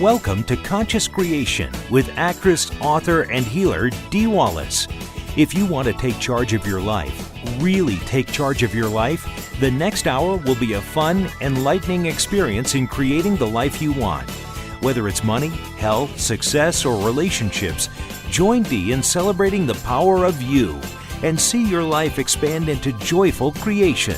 Welcome to Conscious Creation with actress, author, and healer Dee Wallace. If you want to take charge of your life, really take charge of your life, the next hour will be a fun, enlightening experience in creating the life you want. Whether it's money, health, success, or relationships, join Dee in celebrating the power of you and see your life expand into joyful creation.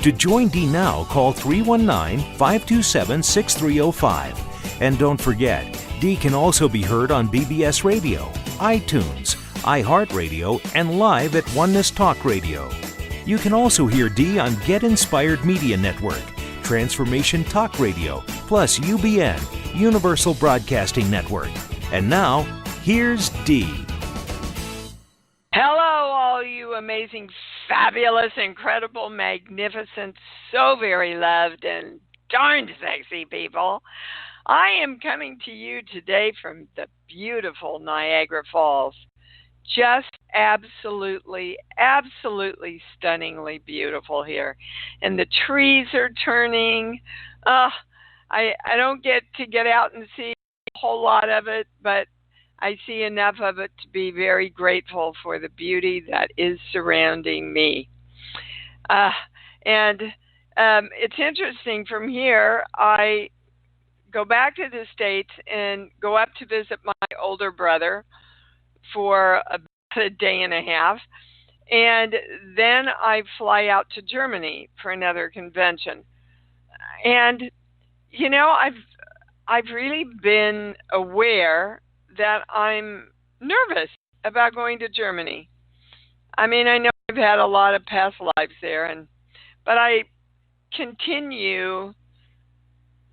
To join Dee now, call 319-527-6305. And don't forget, Dee can also be heard on BBS Radio, iTunes, iHeartRadio, and live at Oneness Talk Radio. You can also hear Dee on Get Inspired Media Network, Transformation Talk Radio, plus UBN, Universal Broadcasting Network. And now, here's Dee. Hello, all you amazing, fabulous, incredible, magnificent, so very loved, and darned sexy people. I am coming to you today from the beautiful Niagara Falls. Just absolutely, absolutely stunningly beautiful here. And the trees are turning. I don't get to get out and see a whole lot of it, but I see enough of it to be very grateful for the beauty that is surrounding me. It's interesting, from here, I go back to the States and go up to visit my older brother for about a day and a half. And then I fly out to Germany for another convention. And, you know, I've really been aware that I'm nervous about going to Germany. I mean, I know I've had a lot of past lives there, but I continue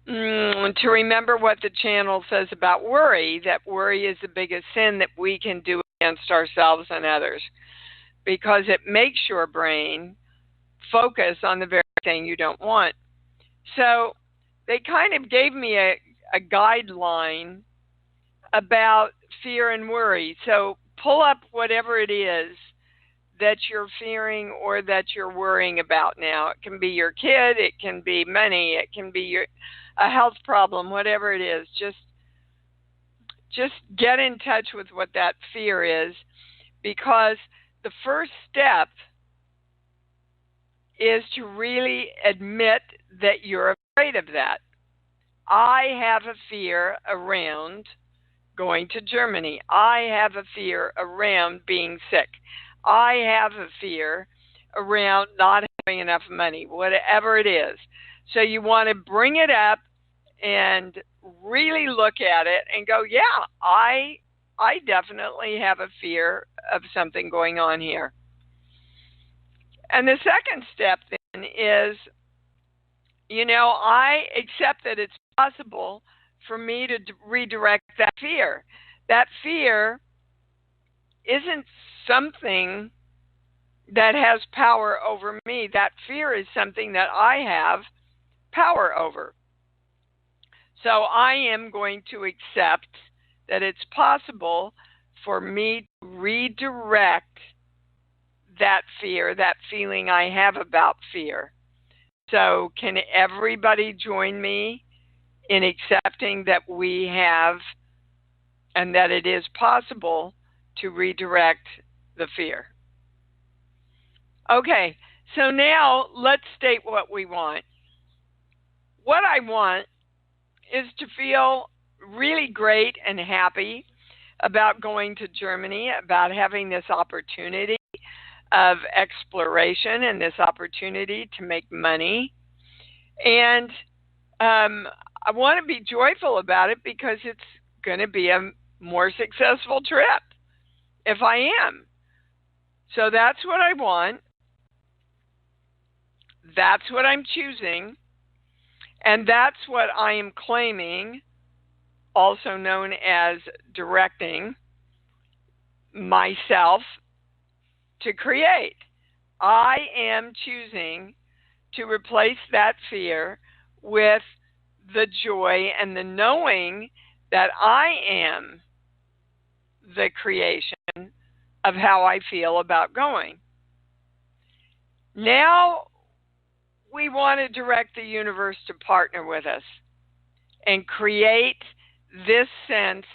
to remember what the channel says about worry, that worry is the biggest sin that we can do against ourselves and others, because it makes your brain focus on the very thing you don't want. So they kind of gave me a guideline about fear and worry. So pull up whatever it is that you're fearing or that you're worrying about now. It can be your kid, it can be money, it can be a health problem, whatever it is. Just get in touch with what that fear is, because the first step is to really admit that you're afraid of that. I have a fear around going to Germany. I have a fear around being sick. I have a fear around not having enough money, whatever it is. So you want to bring it up and really look at it and go, yeah, I definitely have a fear of something going on here. And the second step then is, you know, I accept that it's possible for me to redirect that fear. That fear isn't something that has power over me. That fear is something that I have power over. So I am going to accept that it's possible for me to redirect that fear, that feeling I have about fear. So can everybody join me in accepting that we have and that it is possible to redirect the fear? Okay, so now let's state what we want. What I want is to feel really great and happy about going to Germany, about having this opportunity of exploration and this opportunity to make money. And I want to be joyful about it because it's going to be a more successful trip if I am. So that's what I want. That's what I'm choosing. And that's what I am claiming, also known as directing myself to create. I am choosing to replace that fear with the joy and the knowing that I am the creation of how I feel about going. Now we want to direct the universe to partner with us and create this sense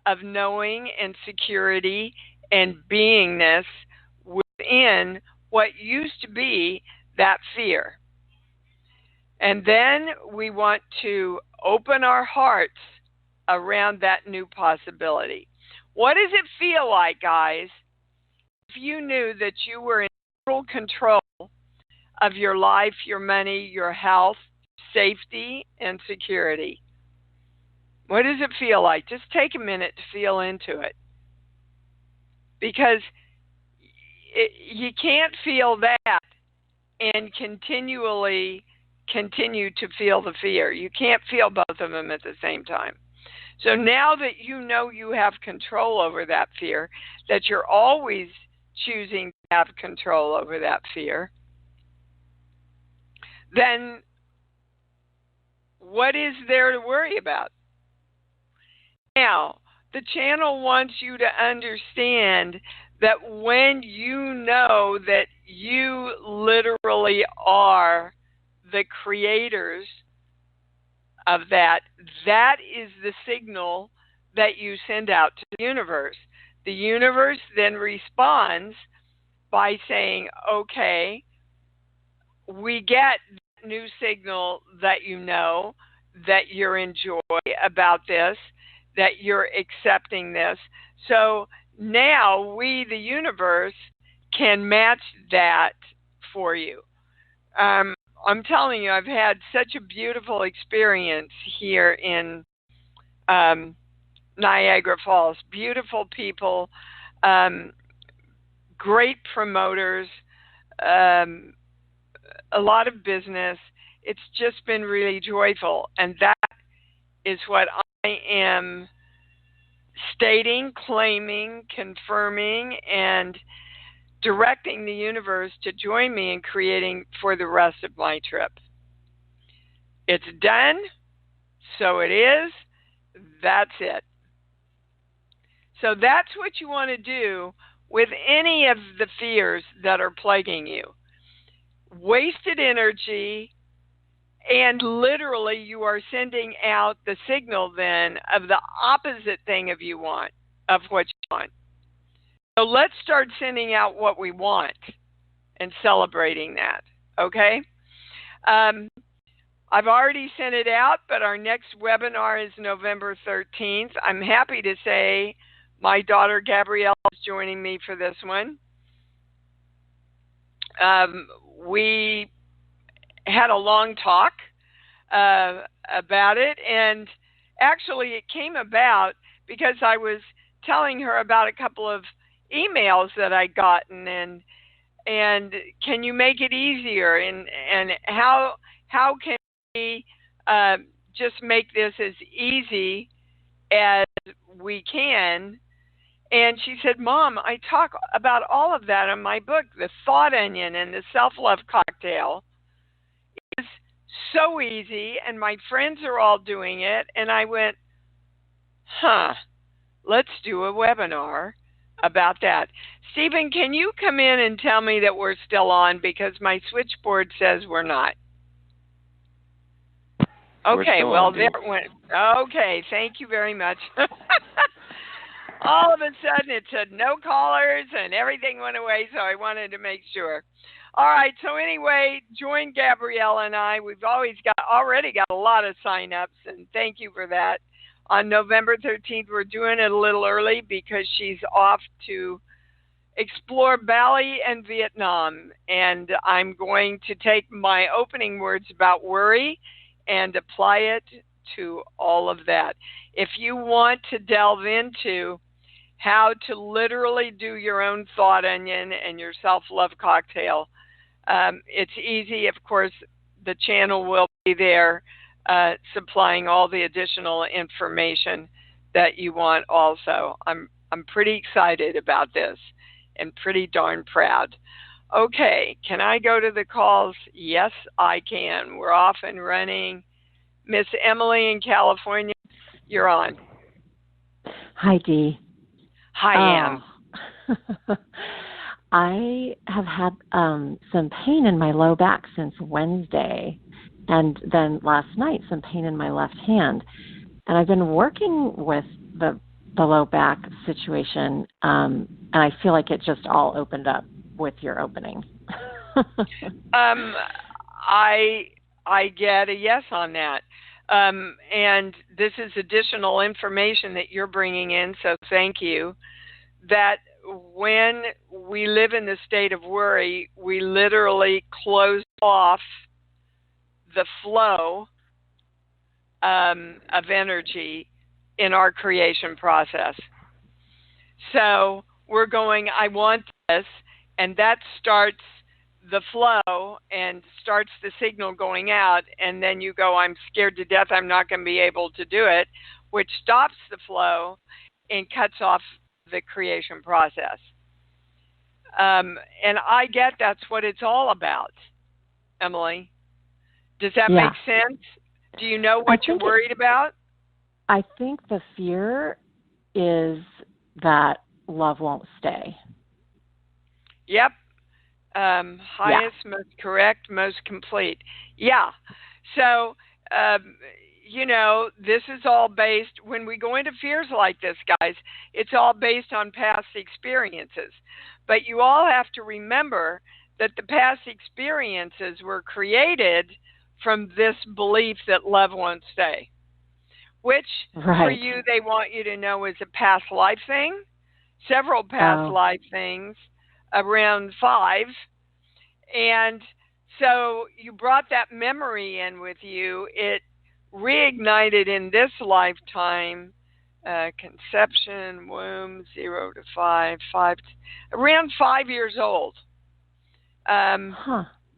of knowing and security and beingness within what used to be that fear. And then we want to open our hearts around that new possibility. What does it feel like, guys, if you knew that you were in total control of your life, your money, your health, safety, and security? What does it feel like? Just take a minute to feel into it. Because you can't feel that and continually continue to feel the fear. You can't feel both of them at the same time. So now that you know you have control over that fear, that you're always choosing to have control over that fear, then what is there to worry about? Now, the channel wants you to understand that when you know that you literally are the creators of that, that is the signal that you send out to the universe. The universe then responds by saying, okay, we get that new signal that you know, that you're in joy about this, that you're accepting this. So now we, the universe, can match that for you. I'm telling you, I've had such a beautiful experience here in Niagara Falls. Beautiful people, great promoters, a lot of business. It's just been really joyful. And that is what I am stating, claiming, confirming, and directing the universe to join me in creating for the rest of my trip. It's done, so it is. That's it. So that's what you want to do with any of the fears that are plaguing you. Wasted energy, and literally you are sending out the signal then of the opposite thing of what you want. So let's start sending out what we want and celebrating that, okay? I've already sent it out, but our next webinar is November 13th. I'm happy to say my daughter Gabrielle is joining me for this one. We had a long talk about it, and actually it came about because I was telling her about a couple of emails that I'd gotten, and can you make it easier, and how can we just make this as easy as we can? And she said, Mom, I talk about all of that in my book, The Thought Onion and the SelfLove Cocktail. It's so easy, and my friends are all doing it. And I went, let's do a webinar about that. Stephen, can you come in and tell me that we're still on, because my switchboard says we're not? Okay, well, there it went. Okay, thank you very much. All of a sudden it said no callers and everything went away, so I wanted to make sure. All right, so anyway, join Gabrielle and I. We've already got a lot of sign-ups, and thank you for that. On November 13th, we're doing it a little early because she's off to explore Bali and Vietnam, and I'm going to take my opening words about worry and apply it to all of that. If you want to delve into how to literally do your own thought onion and your self-love cocktail, it's easy. Of course, the channel will be there supplying all the additional information that you want also. I'm pretty excited about this and pretty darn proud. Okay, can I go to the calls? Yes, I can. We're off and running. Miss Emily in California, you're on. Hi, Dee. Hi, Em. I have had some pain in my low back since Wednesday, and then last night some pain in my left hand. And I've been working with the low back situation, and I feel like it just all opened up with your opening. I get a yes on that. And this is additional information that you're bringing in, so thank you. That when we live in the state of worry, we literally close off the flow of energy in our creation process. So we're going, I want this, and that starts the flow and starts the signal going out, and then you go, I'm scared to death, I'm not going to be able to do it, which stops the flow and cuts off the creation process. And I get that's what it's all about, Emily. Does that make sense? Do you know what you're worried about? I think the fear is that love won't stay. Yep. Highest, most correct, most complete. Yeah. So, this is all based, when we go into fears like this, guys, it's all based on past experiences. But you all have to remember that the past experiences were created from this belief that love won't stay, which for you, they want you to know is a past life thing, several past life things, around 5. And so you brought that memory in with you. It reignited in this lifetime, conception, womb, 0 to 5, around 5 years old,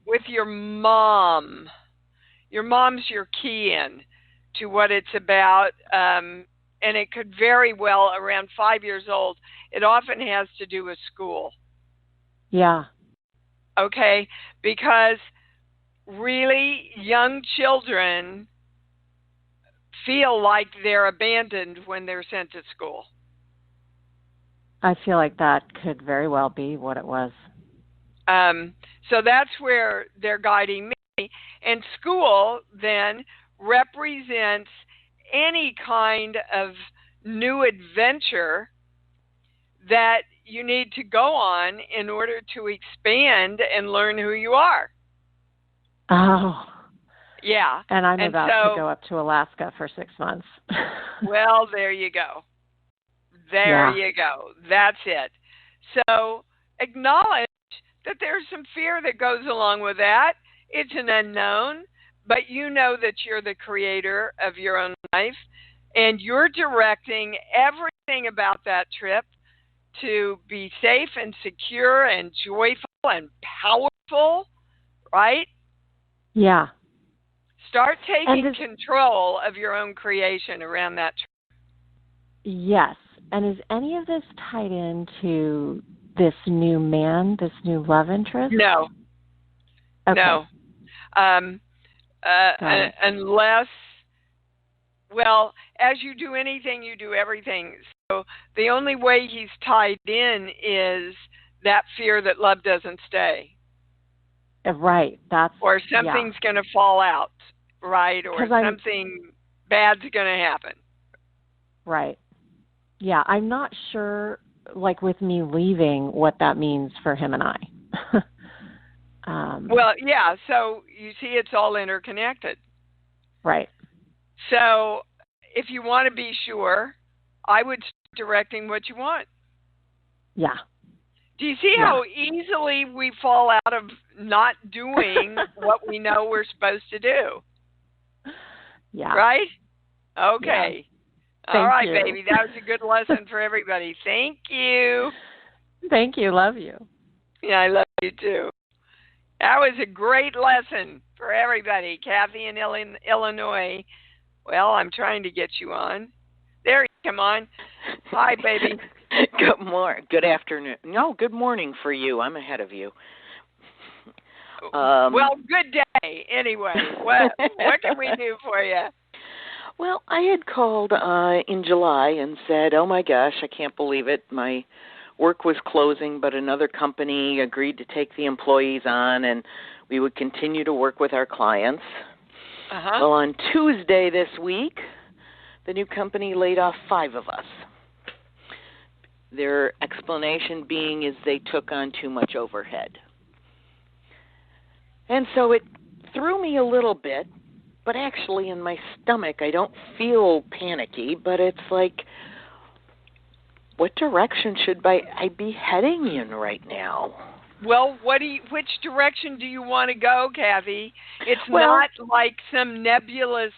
with your mom. Your mom's your key in to what it's about, and it could very well, around 5 years old, it often has to do with school. Yeah. Okay? Because really young children feel like they're abandoned when they're sent to school. I feel like that could very well be what it was. So that's where they're guiding me. And school then represents any kind of new adventure that you need to go on in order to expand and learn who you are. Oh. Yeah. And I'm about to go up to Alaska for 6 months. Well, there you go. There you go. That's it. So acknowledge that there's some fear that goes along with that. It's an unknown, but you know that you're the creator of your own life, and you're directing everything about that trip to be safe and secure and joyful and powerful, right? Yeah. Start taking control of your own creation around that trip. Yes. And is any of this tied into this new man, this new love interest? No. Okay. No. Unless, well, as you do anything, you do everything. So the only way he's tied in is that fear that love doesn't stay. Right. Or something's going to fall out, right? Or something bad's going to happen. Right. Yeah, I'm not sure, like with me leaving, what that means for him and I. Well, yeah, so you see it's all interconnected. Right. So if you want to be sure, I would start directing what you want. Yeah. Do you see how easily we fall out of not doing what we know we're supposed to do? Yeah. Right? Okay. Yeah. All right, you. baby. That was a good lesson for everybody. Thank you. Thank you. Love you. Yeah, I love you too. That was a great lesson for everybody. Kathy in Illinois. Well, I'm trying to get you on. There you come on. Hi, baby. Good morning. Good afternoon. No, good morning for you. I'm ahead of you. Well, good day. Anyway, what can we do for you? Well, I had called in July and said, oh, my gosh, I can't believe it. My work was closing, but another company agreed to take the employees on, and we would continue to work with our clients. Uh-huh. Well, on Tuesday this week, The new company laid off 5 of us. Their explanation being is they took on too much overhead. And so it threw me a little bit, but actually in my stomach I don't feel panicky, but it's like, what direction should I be heading in right now? Well, which direction do you want to go, Kathy? It's not like some nebulous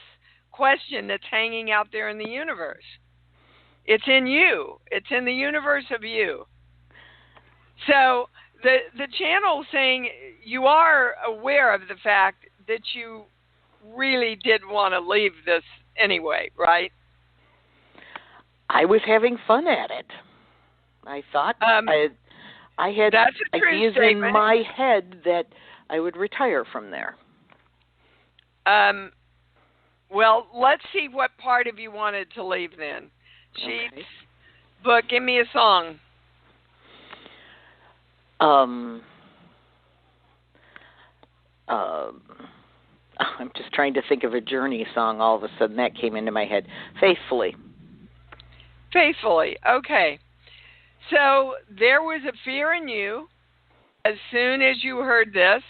question that's hanging out there in the universe. It's in you. It's in the universe of you. So the channel saying you are aware of the fact that you really did want to leave this anyway, right? I was having fun at it. I thought I had ideas in my head that I would retire from there. Well, let's see what part of you wanted to leave then. Sheets, okay. Book, give me a song. I'm just trying to think of a Journey song. All of a sudden that came into my head. Faithfully. Faithfully. Okay. So there was a fear in you as soon as you heard this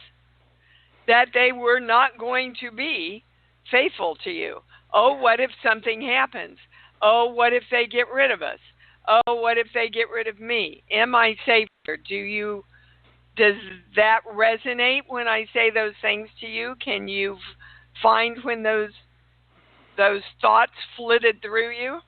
that they were not going to be faithful to you. Oh, what if something happens? Oh, what if they get rid of us? Oh, what if they get rid of me? Am I safe here? Does that resonate when I say those things to you? Can you find when those thoughts flitted through you?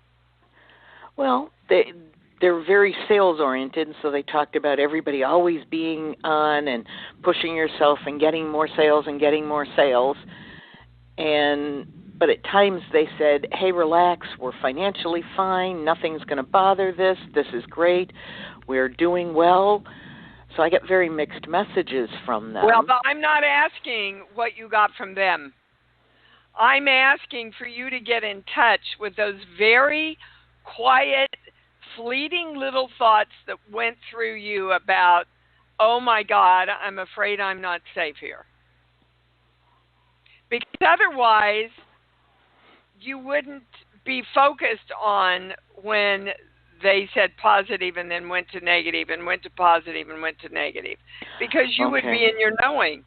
Well, they're very sales-oriented, and so they talked about everybody always being on and pushing yourself and getting more sales and getting more sales. But at times they said, hey, relax, we're financially fine, nothing's going to bother this is great, we're doing well. So I get very mixed messages from them. Well, but I'm not asking what you got from them. I'm asking for you to get in touch with those very quiet, fleeting little thoughts that went through you about, oh my God, I'm afraid I'm not safe here. Because otherwise, you wouldn't be focused on when they said positive and then went to negative and went to positive and went to negative. Because you would be in your knowing.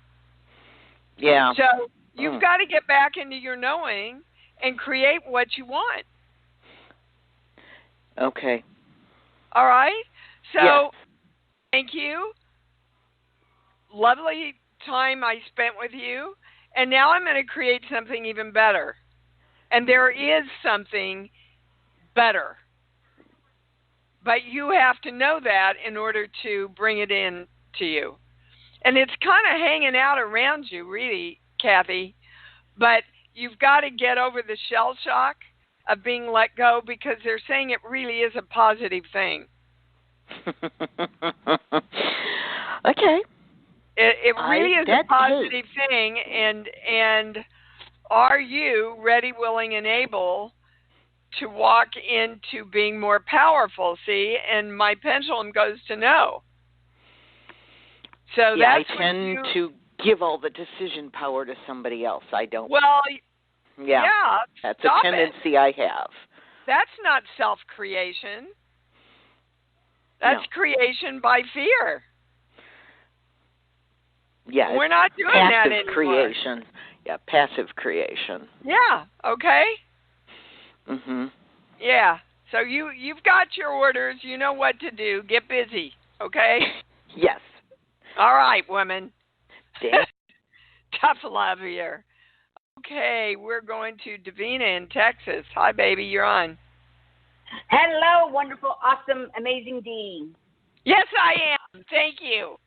Yeah. So you've got to get back into your knowing and create what you want. Okay. All right? So, yes. Thank you. Lovely time I spent with you. And now I'm going to create something even better. And there is something better. But you have to know that in order to bring it in to you. And it's kind of hanging out around you, really, Kathy. But you've got to get over the shell shock of being let go, because they're saying it really is a positive thing. Okay. It really is a positive thing, and are you ready, willing, and able to walk into being more powerful? See, and my pendulum goes to no. So yeah, that's I tend to give all the decision power to somebody else. I don't. Well, yeah, that's a tendency I have. That's not self-creation. That's creation by fear. Yeah, we're not doing that anymore. Passive creation. Yeah, passive creation. Yeah. Okay. Mhm. Yeah. So you've got your orders. You know what to do. Get busy. Okay. Yes. All right, woman. Damn. Tough love here. Okay, we're going to Davina in Texas. Hi, baby. You're on. Hello, wonderful, awesome, amazing Dee. Yes, I am. Thank you.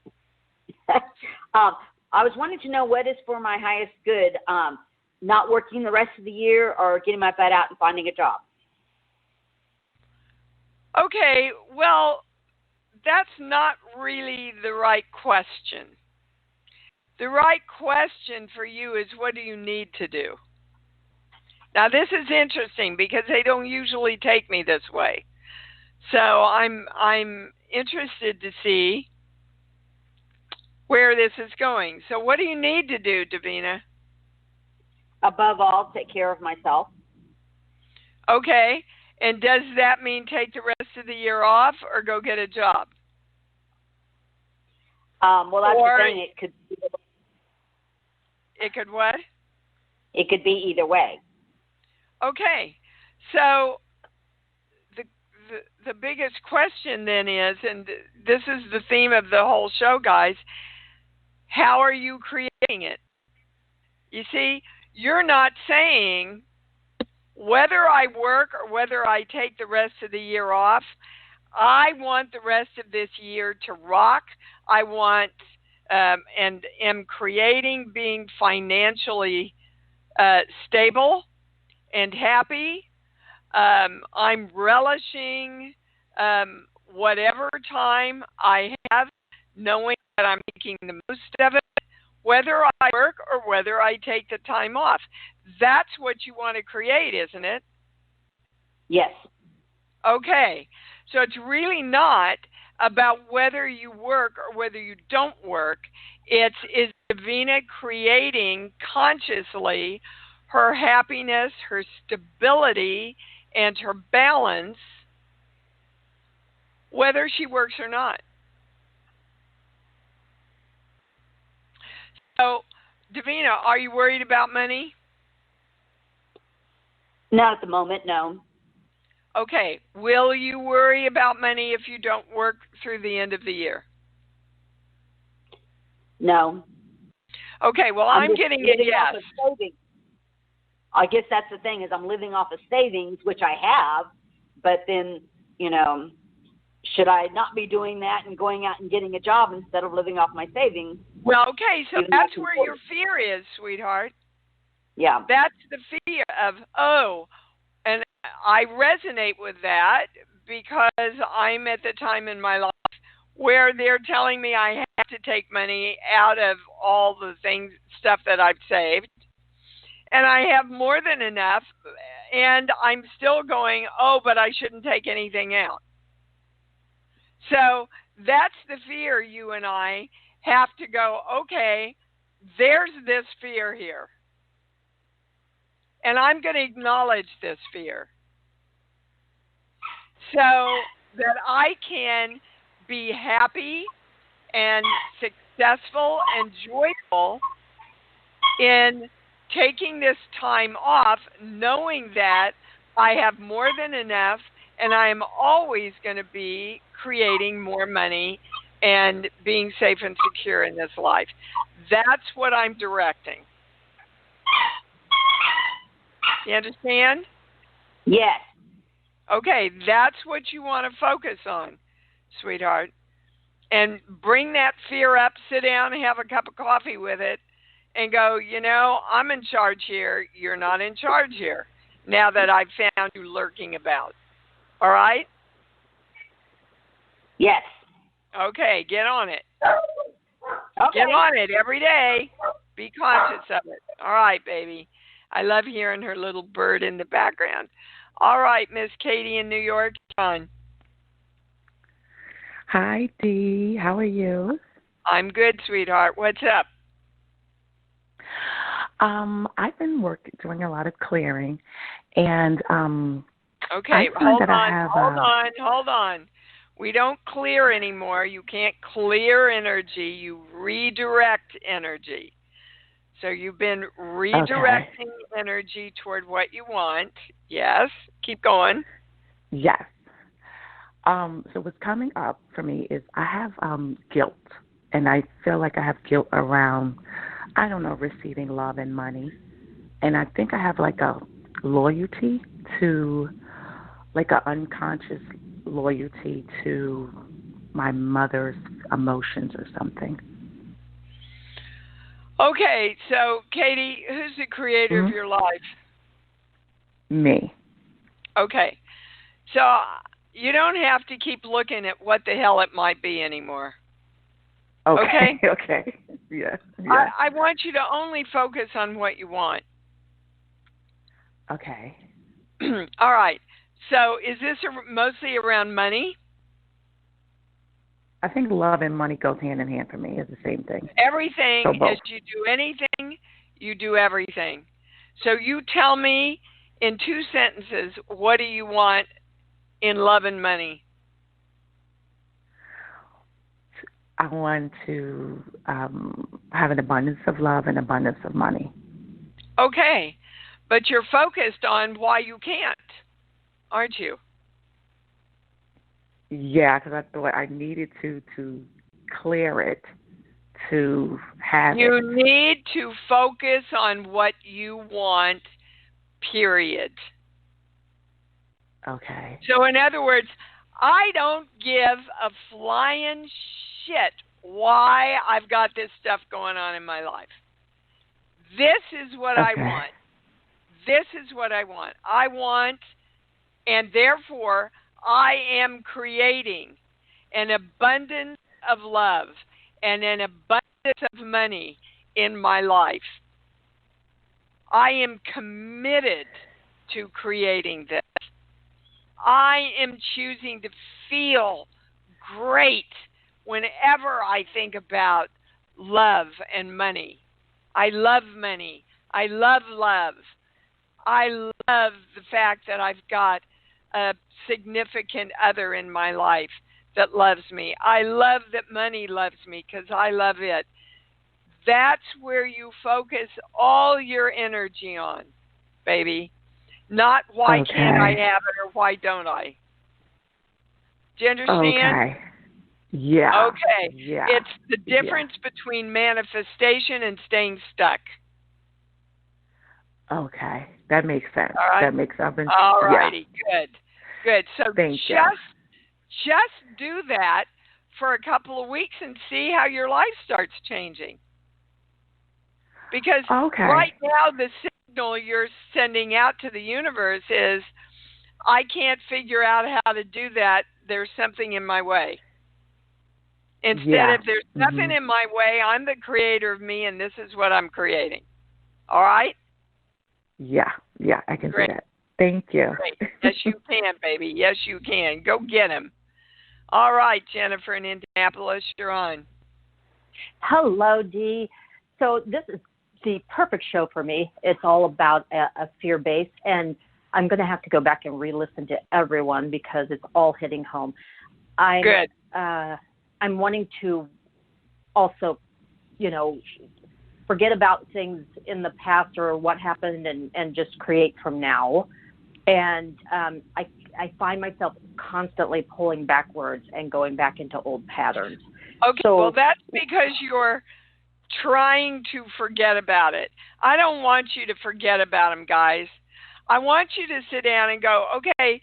I was wanting to know what is for my highest good, not working the rest of the year or getting my butt out and finding a job. Okay, well, that's not really the right question. The right question for you is, what do you need to do? Now, this is interesting because they don't usually take me this way. So I'm interested to see where this is going. So what do you need to do, Davina? Above all, take care of myself. Okay. And does that mean take the rest of the year off or go get a job? Well, that's or the thing. It could what? It could be either way. Okay. So the biggest question then is, and this is the theme of the whole show, guys, how are you creating it? You see, you're not saying whether I work or whether I take the rest of the year off, I want the rest of this year to rock. I want and am creating being financially stable and happy. I'm relishing whatever time I have, knowing that I'm making the most of it, whether I work or whether I take the time off. That's what you want to create, isn't it? Yes. Okay. So it's really not about whether you work or whether you don't work. Is Davina creating consciously her happiness, her stability, and her balance, whether she works or not? So, Davina, are you worried about money? Not at the moment, no. Okay. Will you worry about money if you don't work through the end of the year? No. Okay. Well, I'm getting a yes. I guess that's the thing, is I'm living off of savings, which I have, but then, should I not be doing that and going out and getting a job instead of living off my savings? Well, okay, so that's where your fear is, sweetheart. Yeah. That's the fear of, and I resonate with that because I'm at the time in my life where they're telling me I have to take money out of all the stuff that I've saved. And I have more than enough, and I'm still going, but I shouldn't take anything out. So that's the fear you and I have to go, okay, there's this fear here. And I'm going to acknowledge this fear so that I can be happy and successful and joyful in taking this time off, knowing that I have more than enough and I am always going to be creating more money and being safe and secure in this life. That's what I'm directing. You understand? Yes. Okay, that's what you want to focus on, sweetheart. And bring that fear up, sit down, have a cup of coffee with it, and go, I'm in charge here. You're not in charge here, now that I've found you lurking about. All right? Yes. Okay, get on it. Okay. Get on it every day. Be conscious of it. All right, baby. I love hearing her little bird in the background. All right, Miss Katie in New York. On. Hi, Dee. How are you? I'm good, sweetheart. What's up? I've been doing a lot of clearing, and okay, hold on. We don't clear anymore. You can't clear energy. You redirect energy. So you've been redirecting energy toward what you want. Yes. Keep going. Yes. So what's coming up for me is I have guilt, and I feel like I have guilt around, receiving love and money. And I think I have like a loyalty to, like an unconscious loyalty to my mother's emotions or something. Okay, so Katie, who's the creator of your life? Me. Okay, so you don't have to keep looking at what the hell it might be anymore. Okay. Okay. Yeah. I want you to only focus on what you want. Okay. All right. So is this mostly around money? I think love and money goes hand in hand for me. It's the same thing. Everything, as you do anything, you do everything. So you tell me in 2 sentences, what do you want in love and money? I want to have an abundance of love and abundance of money. Okay, but you're focused on why you can't, aren't you? Yeah, because I thought I needed to clear it to have You it. need to focus on what you want, period. Okay. So in other words, I don't give a flying shit why I've got this stuff going on in my life. This is what I want. This is what I want. I want, and therefore I am creating an abundance of love and an abundance of money in my life. I am committed to creating this. I am choosing to feel great whenever I think about love and money. I love money. I love love. I love the fact that I've got a significant other in my life that loves me. I love that money loves me because I love it. That's where you focus all your energy on, baby. Not why can't I have it or why don't I. Do you understand? Okay. Yeah. Okay. Yeah. It's the difference between manifestation and staying stuck. Okay. That makes sense. All right. That makes sense. All righty. Good. Good. So Thank you. just do that for a couple of weeks and see how your life starts changing. Because right now the signal you're sending out to the universe is, I can't figure out how to do that. There's something in my way. Instead of there's nothing in my way, I'm the creator of me and this is what I'm creating. All right? Yeah, I can Great. do that. Thank you. Great. Yes, you can, baby. Yes, you can. Go get him. All right, Jennifer in Indianapolis, you're on. Hello, Dee. So this is the perfect show for me. It's all about a fear base, and I'm going to have to go back and re-listen to everyone because it's all hitting home. Good. I'm wanting to also, forget about things in the past or what happened and just create from now. And I find myself constantly pulling backwards and going back into old patterns. Okay, well, that's because you're trying to forget about it. I don't want you to forget about them, guys. I want you to sit down and go, okay,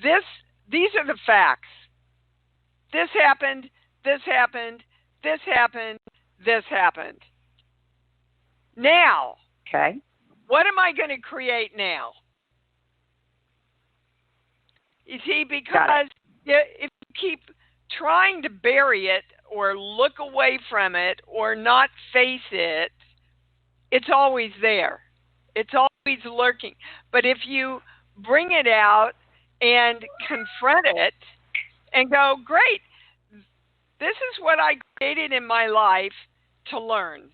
these are the facts. This happened, this happened, this happened, this happened. Now, what am I going to create now? You see, because if you keep trying to bury it or look away from it or not face it, it's always there. It's always lurking. But if you bring it out and confront it and go, great, this is what I created in my life to learn.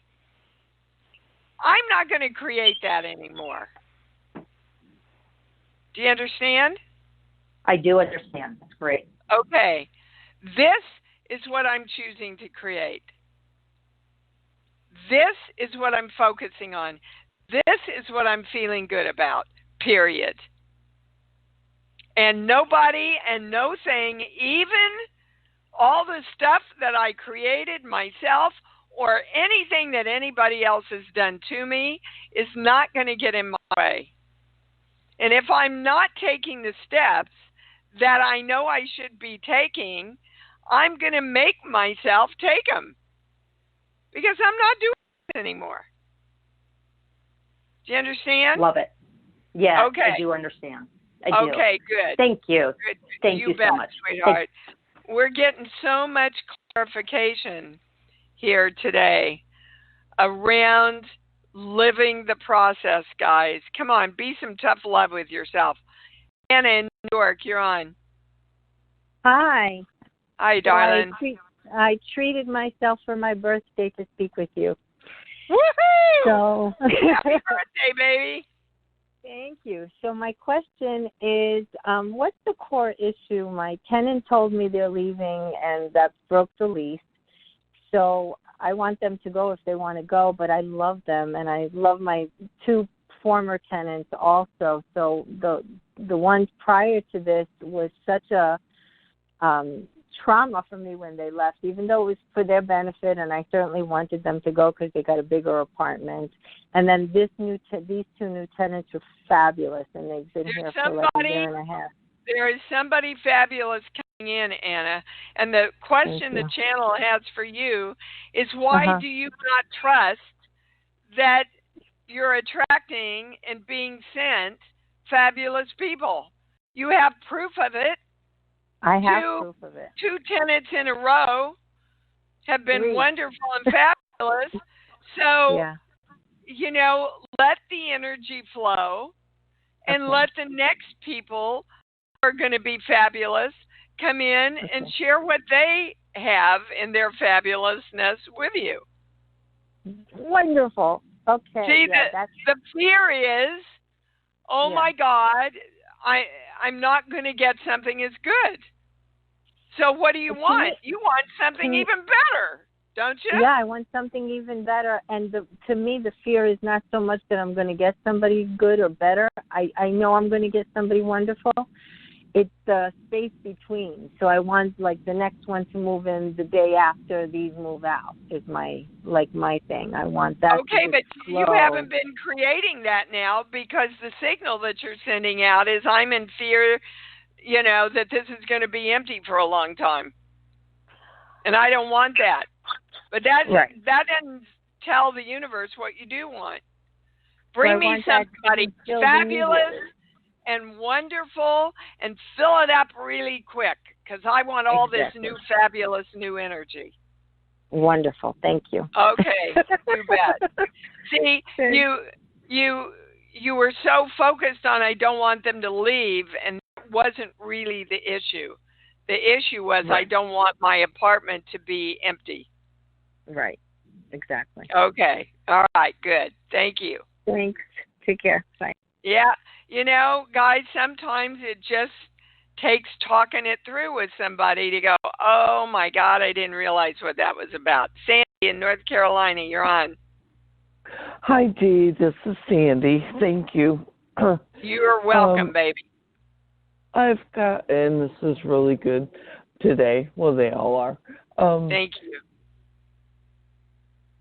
I'm not going to create that anymore. Do you understand? I do understand. That's great. Okay. This is what I'm choosing to create. This is what I'm focusing on. This is what I'm feeling good about, period. And nobody and no thing, even all the stuff that I created myself or anything that anybody else has done to me is not going to get in my way. And if I'm not taking the steps that I know I should be taking, I'm going to make myself take them because I'm not doing it anymore. Do you understand? Love it. Yeah, okay. I do understand. I do. Okay, good. Thank you. Good. Thank you bet, so much. Sweetheart. We're getting so much clarification here today around living the process, guys. Come on, be some tough love with yourself. Anna in New York, you're on. Hi. Hi, darling. I treated myself for my birthday to speak with you. Woohoo! So Happy birthday, baby. Thank you. So my question is, what's the core issue? My tenant told me they're leaving, and that broke the lease. So I want them to go if they want to go, but I love them, and I love my two former tenants also. So the ones prior to this was such a trauma for me when they left, even though it was for their benefit, and I certainly wanted them to go because they got a bigger apartment. And then these two new tenants are fabulous, and they've been here for like a year and a half. There is somebody fabulous coming in, Anna, and the question the channel has for you is, why do you not trust that you're attracting and being sent fabulous people? You have proof of it. I have proof of it. 2 tenants in a row have been 3. wonderful and fabulous. So, let the energy flow and let the next people who are going to be fabulous come in and share what they have in their fabulousness with you. Wonderful. Okay. See, the fear is, my God, I'm not going to get something as good. So what do you want? You want something even better, don't you? Yeah, I want something even better. And to me, the fear is not so much that I'm going to get somebody good or better. I know I'm going to get somebody wonderful. It's the space between. So I want like the next one to move in the day after these move out is my thing. I want that. Okay, but you haven't been creating that now, because the signal that you're sending out is, I'm in fear, that this is going to be empty for a long time. And I don't want that. But that doesn't tell the universe what you do want. Bring me somebody fabulous and wonderful, and fill it up really quick, because I want all this new fabulous new energy. Wonderful. Thank you. Okay. Too bad. See, you were so focused on, I don't want them to leave, and that wasn't really the issue. The issue was, I don't want my apartment to be empty. Right. Exactly. Okay. All right. Good. Thank you. Thanks. Take care. Bye. Yeah. Guys, sometimes it just takes talking it through with somebody to go, oh, my God, I didn't realize what that was about. Sandy in North Carolina, you're on. Hi, Dee. This is Sandy. Thank you. You're welcome, baby. And this is really good today. Well, they all are. Thank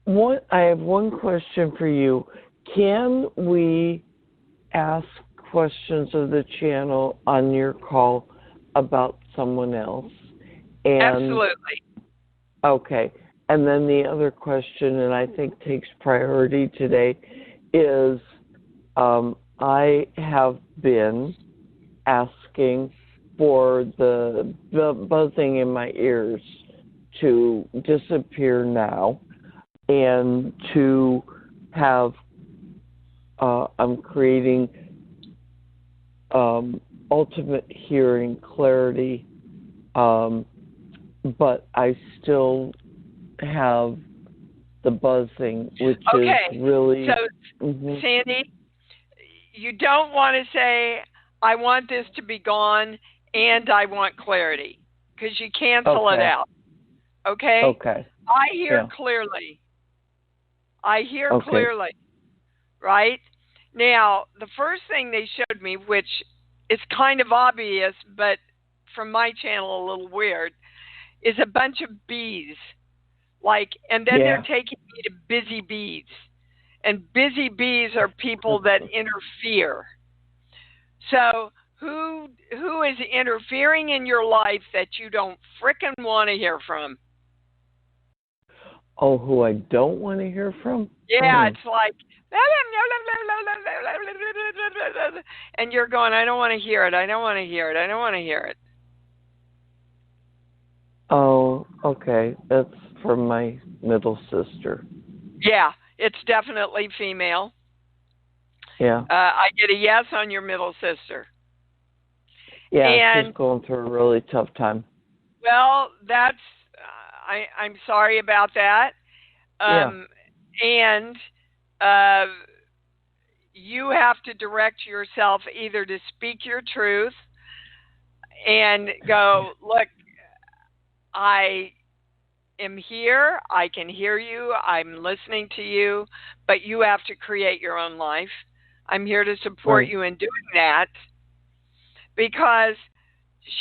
you. I have one question for you. Can we ask questions of the channel on your call about someone else? Absolutely. Okay. And then the other question, and I think takes priority today, is I have been asking for the buzzing in my ears to disappear now, and to have I'm creating ultimate hearing clarity, but I still have the buzzing, which is really... So, Sandy, you don't want to say, I want this to be gone and I want clarity, because you cancel it out. Okay? Okay. I hear clearly. I hear clearly. Right? Now, the first thing they showed me, which is kind of obvious, but from my channel a little weird, is a bunch of bees. And then they're taking me to busy bees. And busy bees are people that interfere. So who is interfering in your life that you don't frickin' want to hear from? Oh, who I don't want to hear from? Yeah, it's like, and you're going, I don't want to hear it. I don't want to hear it. I don't want to hear it. Oh, okay. That's from my middle sister. Yeah, it's definitely female. Yeah. I get a yes on your middle sister. Yeah, she's going through a really tough time. Well, that's, I'm sorry about that. And, you have to direct yourself either to speak your truth and go, look, I am here, I can hear you, I'm listening to you, but you have to create your own life. I'm here to support you in doing that, because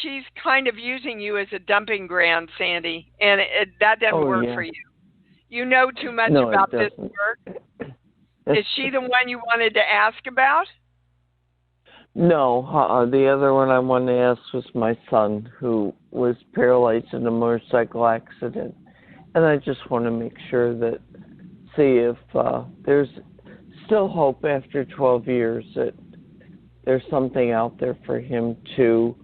she's kind of using you as a dumping ground, Sandy, and that doesn't work for you. You know too much about this work. Is she the one you wanted to ask about? No, the other one I wanted to ask was my son, who was paralyzed in a motorcycle accident. And I just want to make sure that, see if there's still hope after 12 years, that there's something out there for him to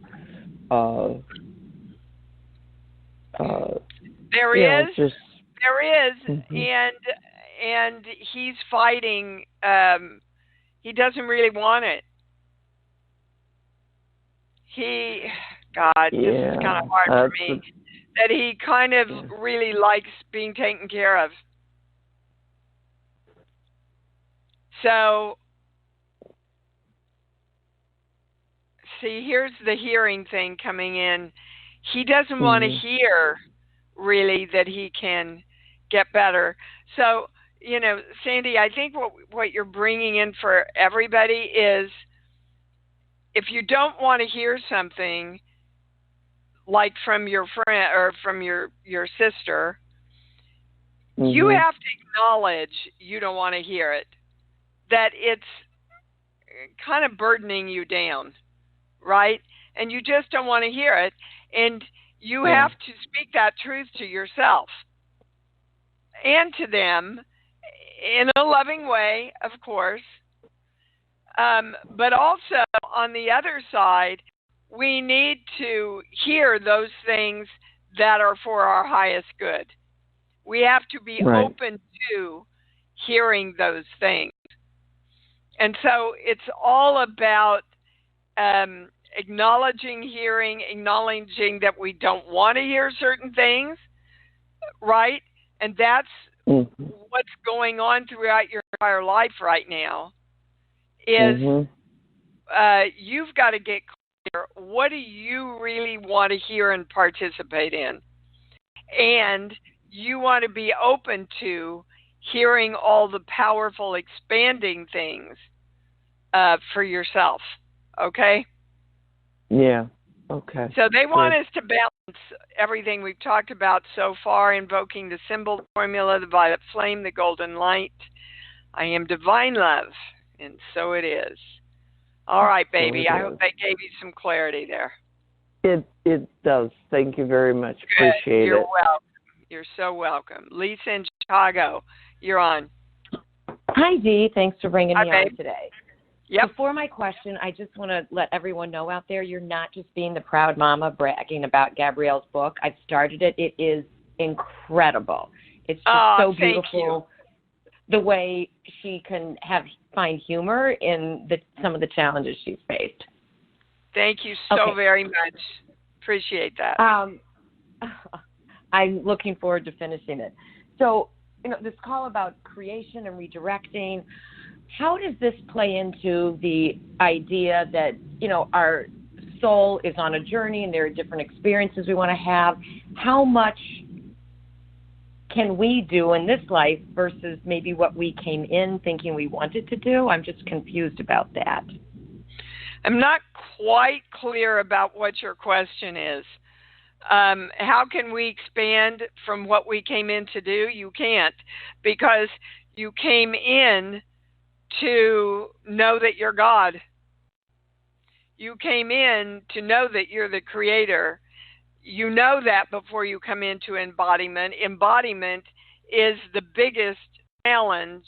There is, and he's fighting. He doesn't really want it. This is kind of hard for me. That he kind of really likes being taken care of. So, see, here's the hearing thing coming in. He doesn't want to hear, really, that he can get better. So, Sandy, I think what you're bringing in for everybody is, if you don't want to hear something, like from your friend or from your sister, you have to acknowledge you don't want to hear it, that it's kind of burdening you down, right? And you just don't want to hear it, and you have to speak that truth to yourself and to them in a loving way, of course, but also on the other side, we need to hear those things that are for our highest good. We have to be open to hearing those things. And so it's all about acknowledging hearing, acknowledging that we don't want to hear certain things, right? And that's what's going on throughout your entire life right now, is you've got to get clear. What do you really want to hear and participate in? And you want to be open to hearing all the powerful, expanding things for yourself. Okay? Yeah. Okay. So they want us to balance everything we've talked about so far, invoking the symbol formula, the violet flame, the golden light. I am divine love, and so it is. All right, baby. I hope that gave you some clarity there. It does. Thank you very much. Appreciate it. You're welcome. You're so welcome. Lisa in Chicago, you're on. Hi, Dee. Thanks for bringing me on today. Yep. Before my question, I just want to let everyone know out there, you're not just being the proud mama bragging about Gabrielle's book. I've started it. It is incredible. It's just so beautiful. The way she can find humor in some of the challenges she's faced. Thank you so very much. Appreciate that. I'm looking forward to finishing it. So, this call about creation and redirecting, how does this play into the idea that, our soul is on a journey and there are different experiences we want to have? How much can we do in this life versus maybe what we came in thinking we wanted to do? I'm just confused about that. I'm not quite clear about what your question is. How can we expand from what we came in to do? You can't, because you came in to know that you're God. You came in to know that you're the creator. You know that before you come into embodiment. Embodiment is the biggest challenge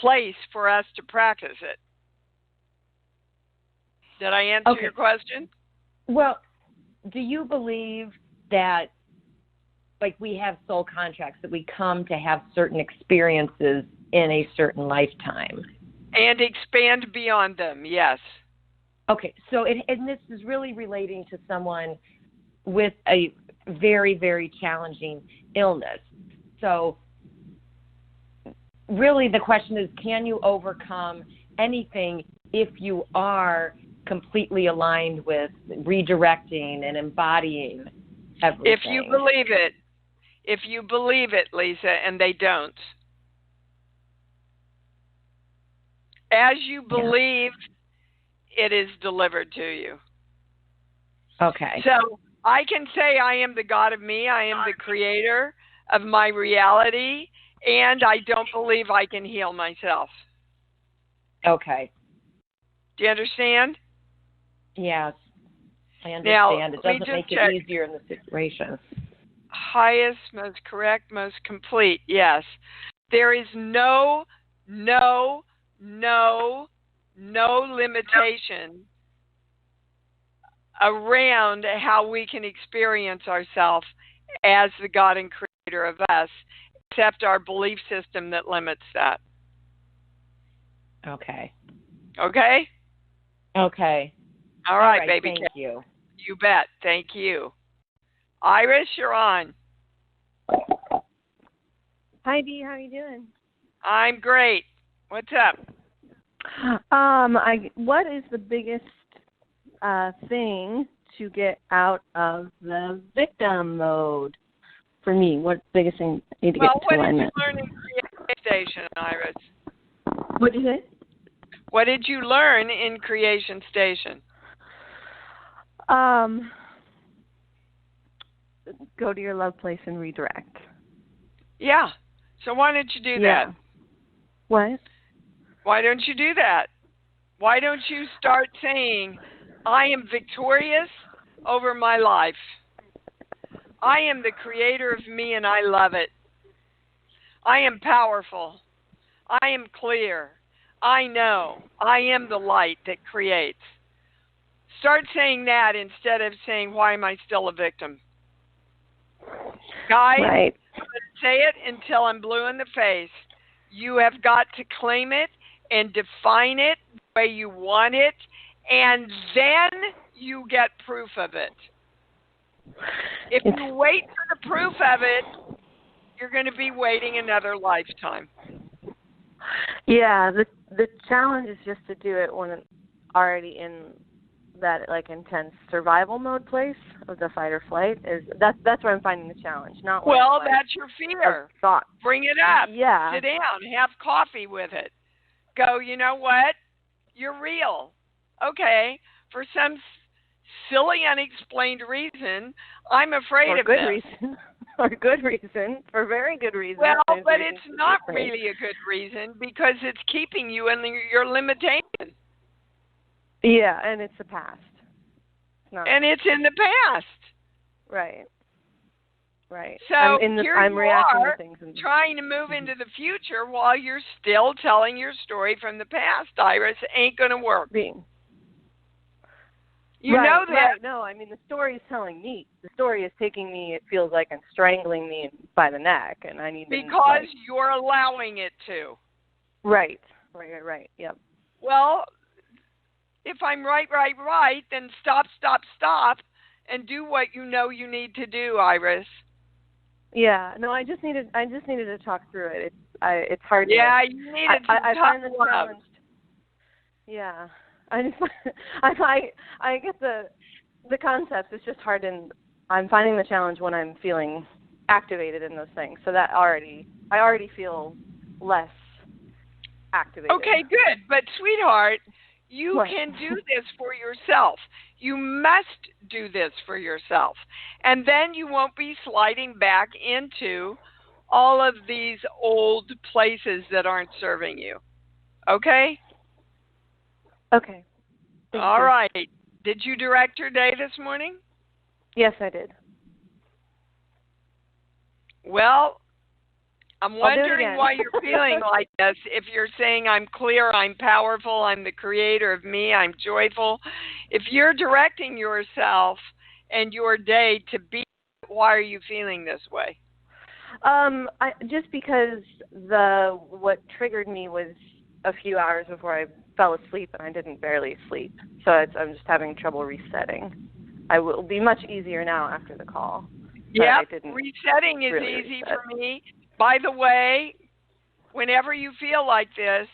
place for us to practice it. Did I answer your question? Well, do you believe that, we have soul contracts, that we come to have certain experiences in a certain lifetime? And expand beyond them, yes. Okay, so and this is really relating to someone with a very, very challenging illness. So really the question is, can you overcome anything if you are completely aligned with redirecting and embodying everything? If you believe it, Lisa, and they don't. As you believe, it is delivered to you. Okay. So I can say I am the God of me, I am the creator of my reality, and I don't believe I can heal myself. Okay. Do you understand? Yes, I understand. Now, it doesn't make it easier in the situation. Highest, most correct, most complete, yes. There is no limitation around how we can experience ourselves as the God and creator of us, except our belief system that limits that. Okay. Okay? Okay. All right, baby. Thank you. You bet. Thank you. Iris, you're on. Hi, Dee. How are you doing? I'm great. What's up? What is the biggest thing to get out of the victim mode for me? What's the biggest thing I need to get to alignment? What did you learn in Creation Station, Iris? What did you say? What did you learn in Creation Station? Go to your love place and redirect. Yeah. So why don't you do that? What? Why don't you do that? Why don't you start saying, I am victorious over my life. I am the creator of me and I love it. I am powerful. I am clear. I know. I am the light that creates. Start saying that instead of saying, why am I still a victim? Guys, right. I'm going to say it until I'm blue in the face. You have got to claim it and define it the way you want it, and then you get proof of it. If you wait for the proof of it, you're going to be waiting another lifetime. Yeah, the challenge is just to do it when it's already in that like intense survival mode place of the fight or flight. That's where I'm finding the challenge. Not well, like that's your fear. Thought. Bring it up. Yeah. Sit down. Have coffee with it. Go. You know what? You're real. Okay. For some silly, unexplained reason, I'm afraid of this. For good reason. For very good reason. Well, but it's not really a good reason because it's keeping you in your limitation. Yeah, and it's the past. And it's in the past. Right. Right. So I'm reacting to things trying to move into the future while you're still telling your story from the past, Iris. Ain't going to work. You know that. Right. No, I mean, the story is telling me. The story is taking me, it feels like, and strangling me by the neck, and I need because you're allowing it to. Right. Yep. Well, if I'm right, then stop, and do what you know you need to do, Iris. Yeah. No, I just needed to talk through it. It's hard. Yeah, you needed to I find the challenge. Yeah. I get the concept. It's just hard, and I'm finding the challenge when I'm feeling activated in those things. So I already feel less activated. Okay, good. But sweetheart, you can do this for yourself. You must do this for yourself. And then you won't be sliding back into all of these old places that aren't serving you. Okay? Okay. All right. Did you direct your day this morning? Yes, I did. Well, I'm wondering why you're feeling like this. If you're saying I'm clear, I'm powerful, I'm the creator of me, I'm joyful. If you're directing yourself and your day to be, why are you feeling this way? Just because what triggered me was a few hours before I fell asleep, and I didn't barely sleep. So I'm just having trouble resetting. I will be much easier now after the call. Yeah, resetting is easy for me. By the way, whenever you feel like this,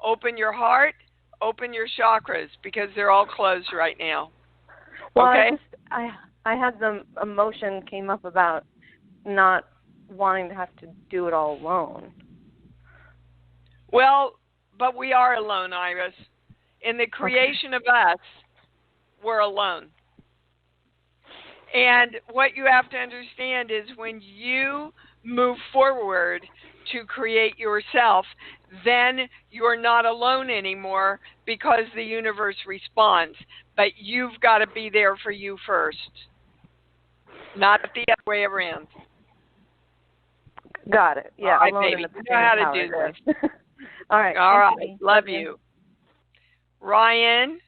open your heart, open your chakras, because they're all closed right now. Well, okay? I had the emotion came up about not wanting to have to do it all alone. Well, but we are alone, Iris. In the creation of us, we're alone. And what you have to understand is when you move forward to create yourself, then you're not alone anymore because the universe responds. But you've got to be there for you first, not the other way around. Got it. Yeah, all right, alone baby. in the You know how to do this. All right. All right. Love you. Ryan,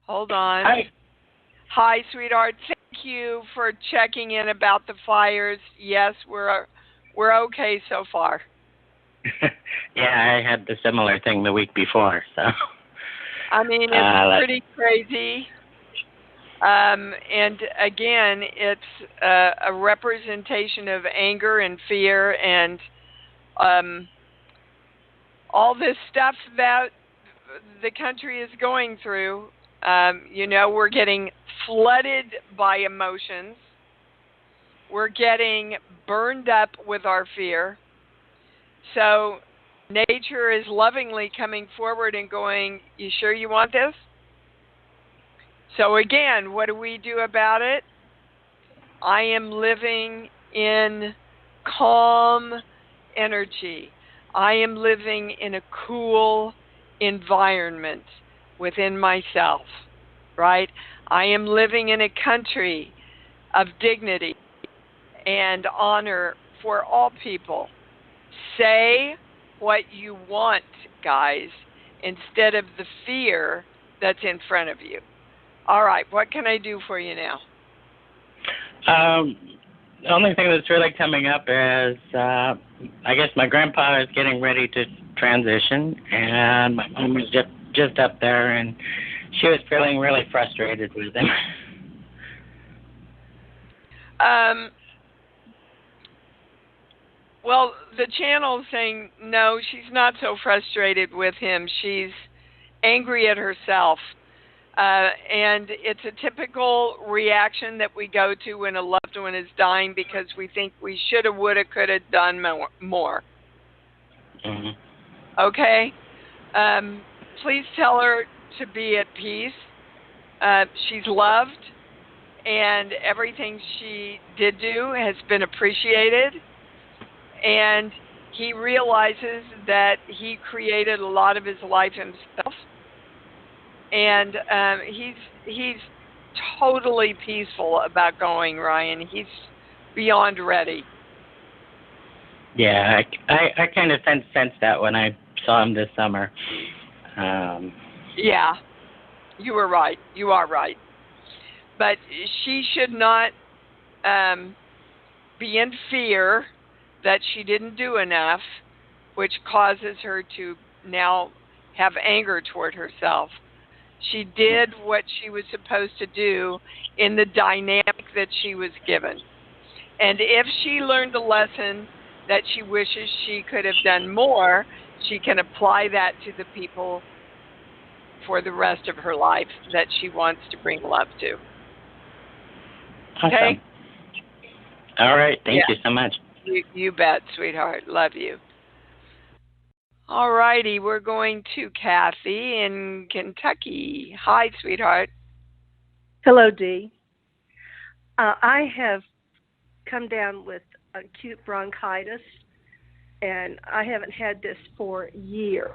hold on. Hi. Hi, sweetheart. Thank you for checking in about the fires. Yes, we're okay so far. Yeah, I had the similar thing the week before, so. I mean, it's pretty crazy. And again, it's a representation of anger and fear and all this stuff that the country is going through. We're getting flooded by emotions. We're getting burned up with our fear. So nature is lovingly coming forward and going, you sure you want this? So again, what do we do about it? I am living in calm energy. I am living in a cool environment within myself, right? I am living in a country of dignity and honor for all people. Say what you want, guys, instead of the fear that's in front of you. All right, what can I do for you now? The only thing that's really coming up is, I guess my grandpa is getting ready to transition, and my mom was just up there, and she was feeling really frustrated with him. Well, the channel's saying, no, she's not so frustrated with him. She's angry at herself. And it's a typical reaction that we go to when a loved one is dying because we think we shoulda, woulda, coulda done more. Mm-hmm. Okay? Please tell her to be at peace. She's loved, and everything she did do has been appreciated. And he realizes that he created a lot of his life himself. And he's totally peaceful about going, Ryan. He's beyond ready. Yeah, I kind of sensed that when I saw him this summer. Yeah, you were right. You are right. But she should not be in fear that she didn't do enough, which causes her to now have anger toward herself. She did what she was supposed to do in the dynamic that she was given. And if she learned a lesson that she wishes she could have done more, she can apply that to the people for the rest of her life that she wants to bring love to. Awesome. Okay? All right. Thank you so much. You bet, sweetheart. Love you. All righty. We're going to Kathy in Kentucky. Hi, sweetheart. Hello, Dee. I have come down with acute bronchitis, and I haven't had this for years.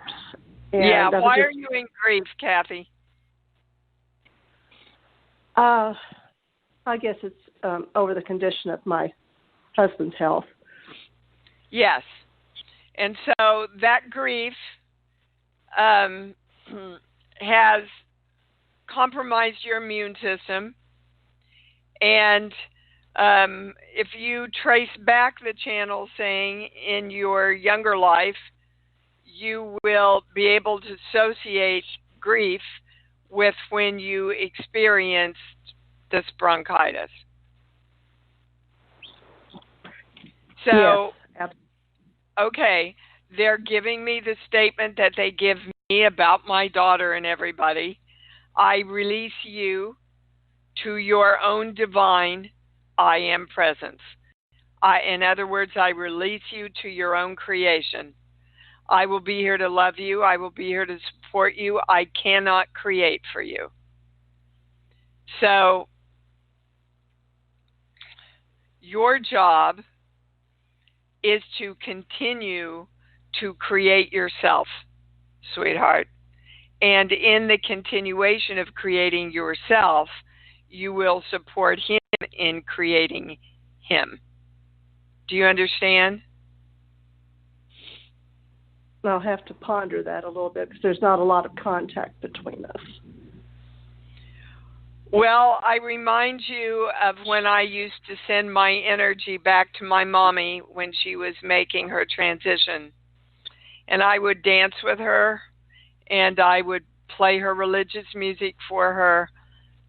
And yeah, why are you in grief, Kathy? I guess it's over the condition of my husband's health. Yes. And so that grief has compromised your immune system. And if you trace back the channel saying in your younger life, you will be able to associate grief with when you experienced this bronchitis. So, yes. okay, they're giving me the statement that they give me about my daughter and everybody. I release you to your own divine I am presence. In other words, I release you to your own creation. I will be here to love you. I will be here to support you. I cannot create for you. So, your job is to continue to create yourself, sweetheart. And in the continuation of creating yourself, you will support him in creating him. Do you understand? I'll have to ponder that a little bit because there's not a lot of contact between us. Well, I remind you of when I used to send my energy back to my mommy when she was making her transition. And I would dance with her, and I would play her religious music for her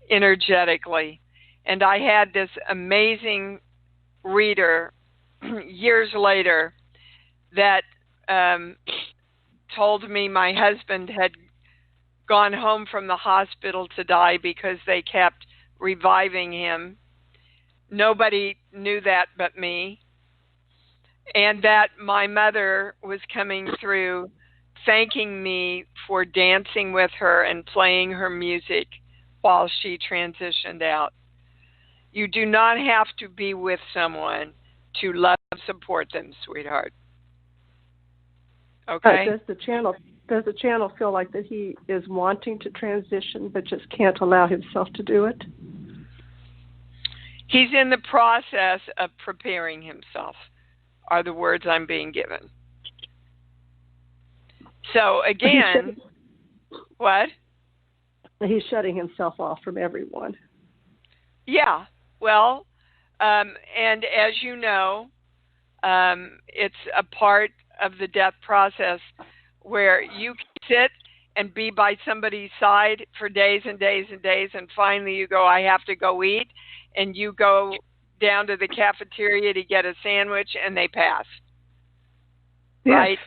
energetically. And I had this amazing reader years later that told me my husband had gone home from the hospital to die because they kept reviving him. Nobody knew that but me. And that my mother was coming through thanking me for dancing with her and playing her music while she transitioned out. You do not have to be with someone to love and support them, sweetheart. Okay? Does the channel feel like that he is wanting to transition but just can't allow himself to do it? He's in the process of preparing himself, are the words I'm being given. So again, what? He's shutting himself off from everyone. Yeah, well, and as you know, it's a part of the death process where you can sit and be by somebody's side for days and days and days, and finally you go, I have to go eat, and you go down to the cafeteria to get a sandwich, and they pass. Yes. Right?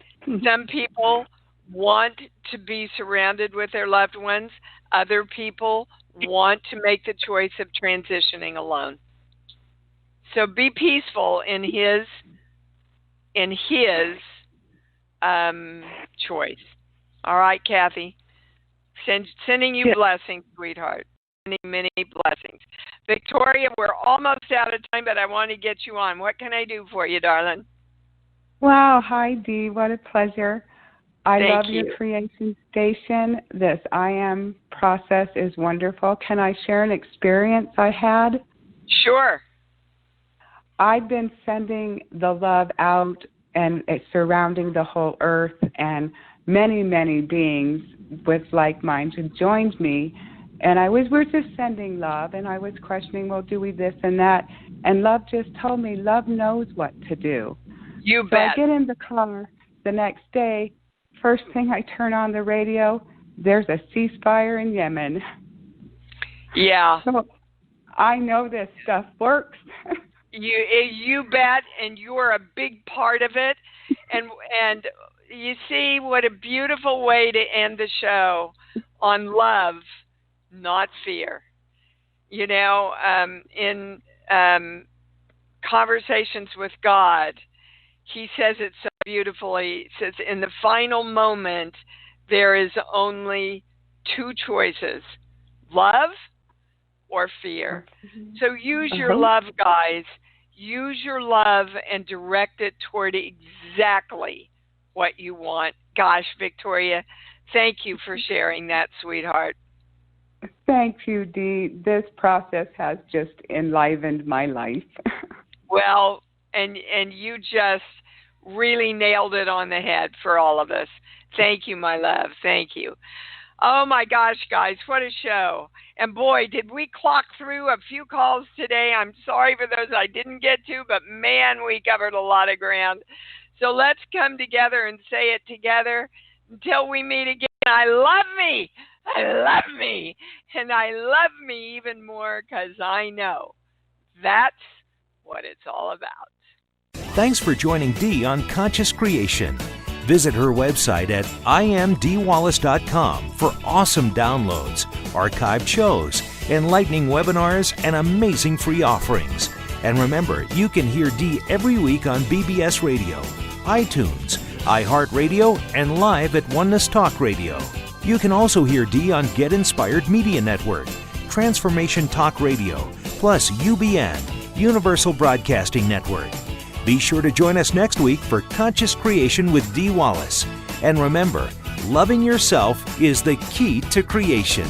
Some people want to be surrounded with their loved ones. Other people want to make the choice of transitioning alone. So be peaceful in his choice. All right, Kathy. Sending you blessings, sweetheart. Many, many blessings. Victoria, we're almost out of time, but I want to get you on. What can I do for you, darling? Wow. Hi, Dee. What a pleasure. I Thank love you. your creation station. This I am process is wonderful. Can I share an experience I had? Sure. I've been sending the love out, and it's surrounding the whole earth, and many, many beings with like minds have joined me. And we're just sending love, and I was questioning, well, do we this and that? And love just told me, love knows what to do. You so bet. I get in the car the next day. First thing I turn on the radio, there's a ceasefire in Yemen. Yeah. So I know this stuff works. You bet, and you're a big part of it. And you see what a beautiful way to end the show on love, not fear. You know, in Conversations with God, he says it so beautifully. He says, in the final moment, there is only two choices, love or fear. So use your love, guys. Use your love and direct it toward exactly what you want. Gosh, Victoria, thank you for sharing that, sweetheart. Thank you, Dee. This process has just enlivened my life. Well, and you just really nailed it on the head for all of us. Thank you, my love. Thank you. Oh, my gosh, guys, what a show. And, boy, did we clock through a few calls today. I'm sorry for those I didn't get to, but, man, we covered a lot of ground. So let's come together and say it together until we meet again. I love me. I love me. And I love me even more because I know that's what it's all about. Thanks for joining Dee on Conscious Creation. Visit her website at imdwallace.com for awesome downloads, archived shows, enlightening webinars, and amazing free offerings. And remember, you can hear Dee every week on BBS Radio, iTunes, iHeartRadio, and live at Oneness Talk Radio. You can also hear Dee on Get Inspired Media Network, Transformation Talk Radio, plus UBN, Universal Broadcasting Network. Be sure to join us next week for Conscious Creation with Dee Wallace. And remember, loving yourself is the key to creation.